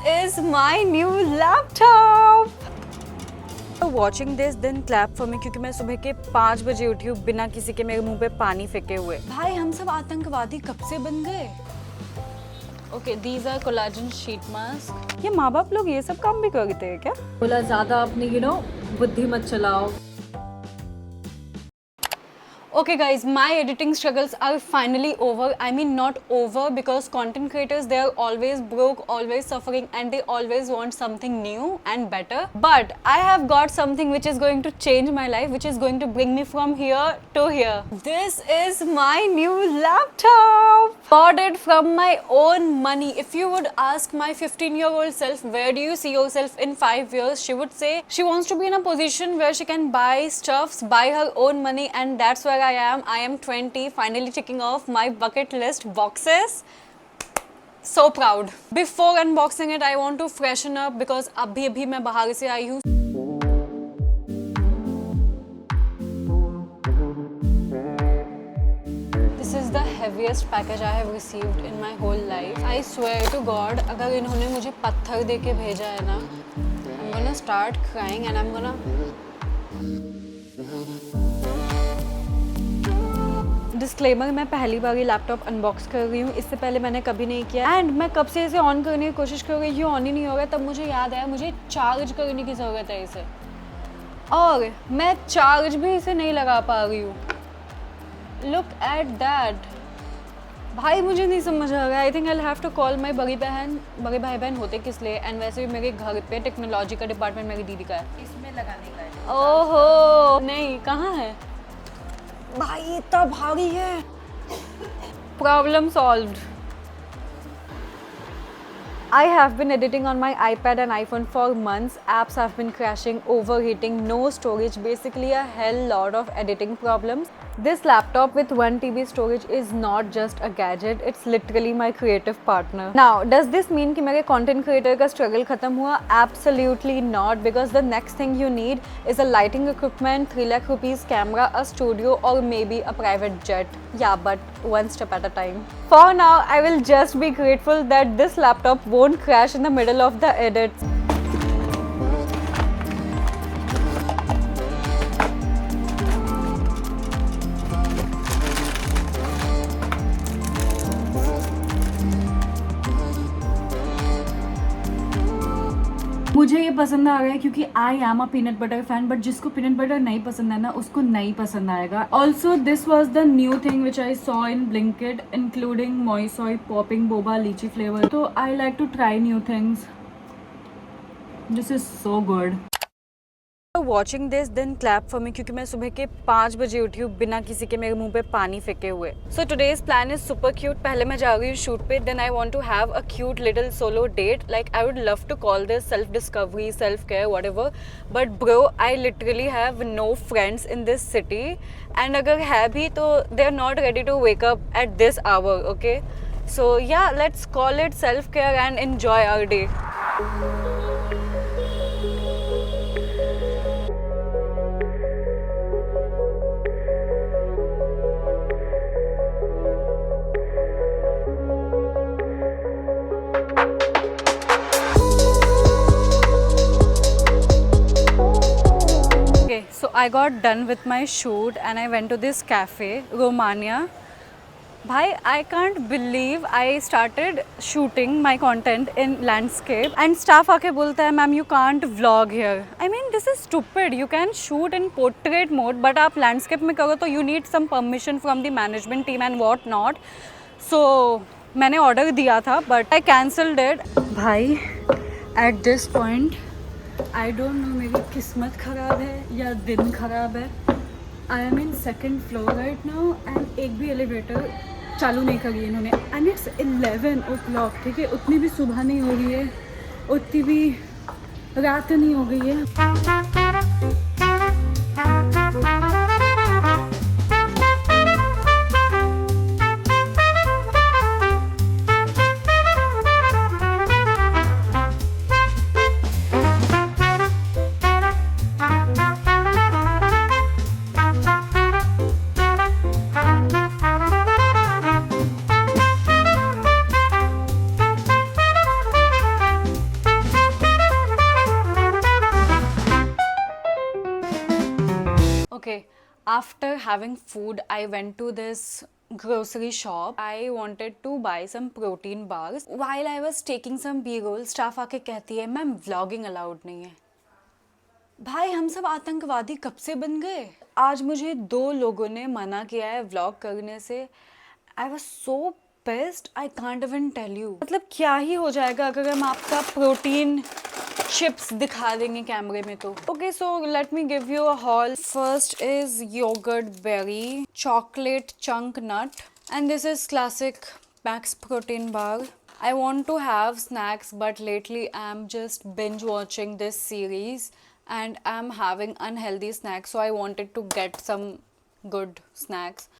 is my new laptop. Watching this then clap for me क्योंकि मैं सुबह के 5 बजे उठी हूँ बिना किसी के मेरे मुंह पे पानी फेंके हुए। भाई हम सब आतंकवादी कब से बन गए? Okay, these are collagen sheet mask. ये माँ बाप लोग ये सब काम भी करते हैं क्या? बोला ज़्यादा अपनी बुद्धि मत चलाओ। Okay guys, my editing struggles are finally over. I mean not over because content creators, they are always broke, always suffering and they always want something new and better. But I have got something which is going to change my life, which is going to bring me from here to here. This is my new laptop. Bought it from my own money. If you would ask my 15-year-old self, where do you see yourself in 5 years? She would say she wants to be in a position where she can buy stuffs by her own money, and that's where I am. I am 20, finally ticking off my bucket list boxes. So proud. Before unboxing it, I want to freshen up because अभी मैं बाहर से आई हूँ. This is the heaviest package I have received in my whole life. I swear to God, अगर इन्होंने मुझे पत्थर दे के भेजा है ना, I'm gonna start crying and I'm gonna. Disclaimer, मैं पहली बार ये लैपटॉप अनबॉक्स कर रही हूँ, इससे पहले मैंने कभी नहीं किया एंड मैं कब से इसे ऑन करने की कोशिश कर रही हूँ, ऑन ही नहीं हो रहा। तब मुझे याद आया मुझे चार्ज करने की ज़रूरत है इसे, और मैं चार्ज भी इसे नहीं लगा पा रही हूँ। लुक एट दैट भाई, मुझे नहीं समझ आ रहा है। I think I have to call my बड़ी भाई बहन होते किस लिए, एंड वैसे भी मेरे घर पे टेक्नोलॉजी का डिपार्टमेंट मेरी दीदी का है, इसमें लगाने का है। ओहो नहीं, कहाँ है भाई, इतना भारी है। Problem solved. I have been editing on my iPad and iPhone for months. Apps have been crashing, overheating, no storage, basically a hell lot of editing problems. This laptop with 1 TB storage is not just a gadget, it's literally my creative partner. Now, does this mean कि मेरे content creator का struggle खत्म हुआ? Absolutely not, because the next thing you need is a lighting equipment, 3 lakh rupees camera, a studio, or maybe a private jet. Yeah, but one step at a time. For now, I will just be grateful that this laptop won't crash in the middle of the edits. मुझे ये पसंद आ रहा है क्योंकि I am a peanut butter fan, but जिसको peanut butter नहीं पसंद है ना, उसको नहीं पसंद आएगा। Also this was the new thing which I saw in Blinkit, including moisoy, popping boba, lychee flavour. तो I like to try new things. This is so good. Watching this then clap for me क्योंकि मैं सुबह के 5 बजे उठी हूँ बिना किसी के मेरे मुंह पे पानी फेंके हुए. So today's plan is super cute. पहले मैं जा रही हूँ शूट पे, then I want to have a cute little solo date. Like I would love to call this self discovery, self care, whatever, but bro I literally have no friends in this city, and अगर है भी तो they are not ready to wake up at this hour. Okay, so yeah let's call it self care and enjoy our day. So I got done with my shoot and I went to this cafe, Romania. Bhai, I can't believe I started shooting my content in landscape and staff आके बोलता है ma'am you can't vlog here. I mean this is stupid. You can shoot in portrait mode, but आप landscape में करो तो you need some permission from the management team and what not. So मैंने order दिया था but I cancelled it. भाई at this point I don't know, मेरी किस्मत ख़राब है या दिन ख़राब है. I am in second floor right now and एक भी एलिवेटर चालू नहीं करी है इन्होंने, एंड इट्स 11 o'clock. ठीक है, उतनी भी सुबह नहीं हो रही है, उतनी भी रात नहीं हो गई है. Okay, after having food, I went to this grocery shop. I wanted to buy some protein bars. While I was taking some B-roll, staff आके कहती है मैम vlogging allowed नहीं है। भाई हम सब आतंकवादी कब से बन गए? आज मुझे 2 लोगों ने मना किया है व्लॉग करने से। I was so pissed, I can't even tell you. मतलब क्या ही हो जाएगा अगर हम आपका प्रोटीन चिप्स दिखा देंगे कैमरे में तो। Okay, so let me give you a haul. First is yogurt berry chocolate chunk nut and this is classic max protein bar. I want to have snacks, but lately I'm just binge watching this series and I'm having unhealthy snacks, so I wanted to get some good snacks.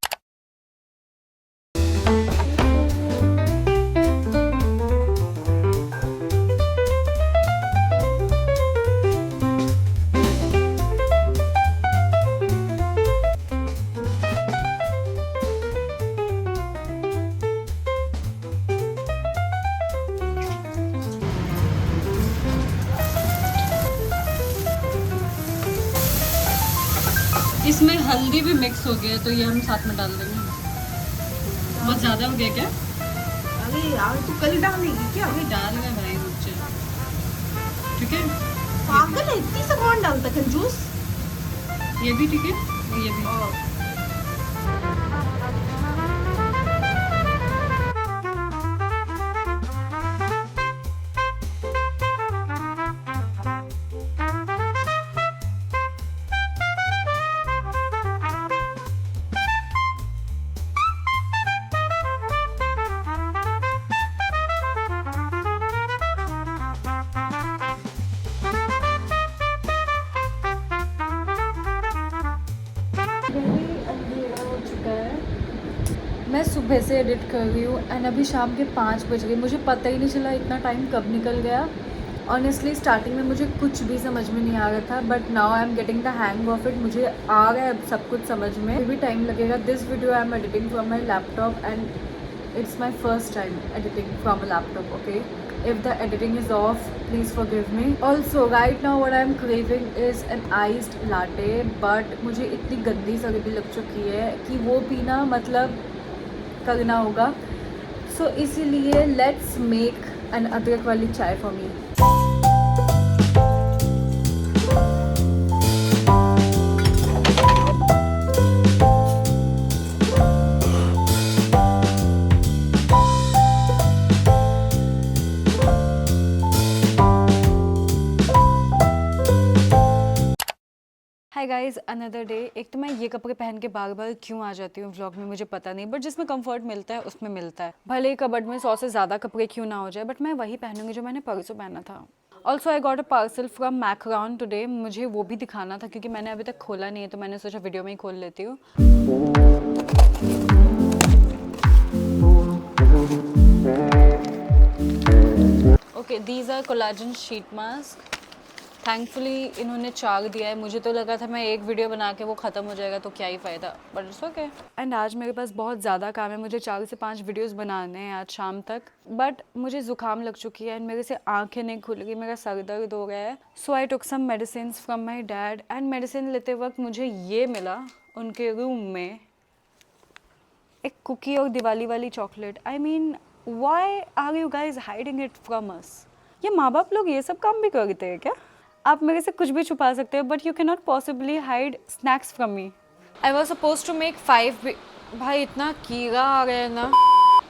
इसमें हल्दी भी mix हो गया तो ये हम साथ में डाल देंगे। बहुत ज़्यादा हो गया क्या? अरे यार तू कल डालेगी क्या? अभी डाल रहे भाई, रुक जा। ठीक है, पागल है, इतनी सा कौन डालता कंजूस? ये भी ठीक है, ये भी। मैं सुबह से एडिट कर रही हूँ एंड अभी शाम के 5 बज गए। मुझे पता ही नहीं चला इतना टाइम कब निकल गया। ऑनेस्टली स्टार्टिंग में मुझे कुछ भी समझ में नहीं आ रहा था, but now I am getting the hang of it. मुझे आ रहा है सब कुछ समझ में, भी टाइम लगेगा। This video I am editing from my laptop and it's my first time editing from a laptop. Okay, if the editing is off, please forgive me. Also right now what I am craving is an iced latte, but मुझे इतनी गंदी सर्दी लग चुकी है कि वो पीना मतलब करना होगा. सो इसीलिए लेट्स मेक एन अदरक वाली चाय for me. Hi guys, another day. एक तो मैं ये कपड़े पहन के बार बार क्यों आ जाती हूँ व्लॉग में मुझे पता नहीं, बट जिसमें कंफर्ट मिलता है उसमें मिलता है. भले ही कबर्ड में 100 से ज़्यादा कपड़े क्यों ना हो जाए, बट मैं वही पहनूंगी जो मैंने परसों पहना था. Also I got a parcel from Macron today. मुझे वो भी दिखाना था क्योंकि मैंने अभी तक खोला नहीं है, तो मैंने सोचा वीडियो में ही खोल लेती हूँ. Okay, these are collagen sheet mask. Thankfully इन्होंने 4 दिया है. मुझे तो लगा था मैं एक वीडियो बना के वो ख़त्म हो जाएगा तो क्या ही फ़ायदा, बट इट्स ओके. एंड आज मेरे पास बहुत ज़्यादा काम है. मुझे 4 से 5 वीडियोस बनाने हैं आज शाम तक, बट मुझे ज़ुकाम लग चुकी है एंड मेरे से आंखें नहीं खुल रही, मेरा सर दर्द हो गया है. So I took some medicine from my dad and medicine लेते वक्त मुझे ये मिला उनके रूम में, एक कुकी और दिवाली वाली chocolate. I mean why are you guys hiding it from us? ये माँ बाप लोग ये सब काम भी करते हैं क्या? आप मेरे से कुछ भी छुपा सकते हो, but you can not possibly hide snacks from me. I was suppose to make 5 भाई इतना कीड़ा आ रहा है ना.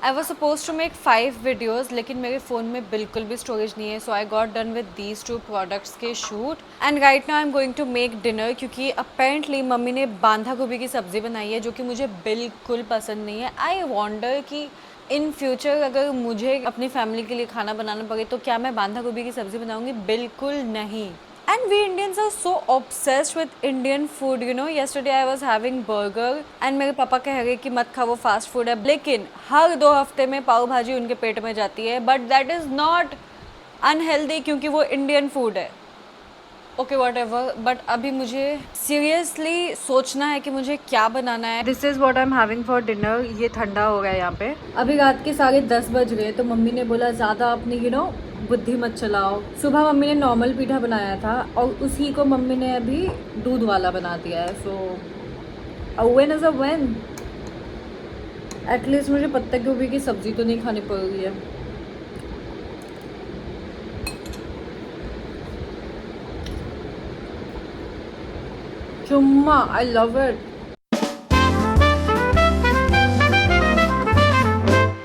I was suppose to make 5 videos, लेकिन मेरे फ़ोन में बिल्कुल भी स्टोरेज नहीं है. So I got done with these 2 products के shoot and right now I am going to make dinner, क्योंकि अपेरेंटली मम्मी ने बांधा गोभी की सब्ज़ी बनाई है जो कि मुझे बिल्कुल पसंद नहीं है. आई वॉन्डर कि इन फ्यूचर अगर मुझे अपनी फैमिली के लिए खाना बनाना पड़े तो क्या मैं बांधा गोभी की सब्ज़ी बनाऊंगी? बिल्कुल नहीं. And we Indians are so obsessed with Indian food, you know. Yesterday I was having burger and मेरे पापा कह रहे कि मत खाओ वो फास्ट फूड है, लेकिन हर 2 हफ्ते में पाव भाजी उनके पेट में जाती है. But that is not unhealthy क्योंकि वो इंडियन फूड है. ओके वॉट एवर, बट अभी मुझे सीरियसली सोचना है कि मुझे क्या बनाना है. This is what I am having for dinner. ये ठंडा हो गया है यहाँ पे. अभी रात के 10:30 बज गए, तो मम्मी ने बोला ज़्यादा अपनी बुद्धि मत चलाओ। सुबह मम्मी ने नॉर्मल पीठा बनाया था और उसी को मम्मी ने अभी दूध वाला बना दिया है। So a win is a win. At least मुझे पत्ता गोभी की सब्जी तो नहीं खानी पड़ रही है। चुम्मा, आई लव इट।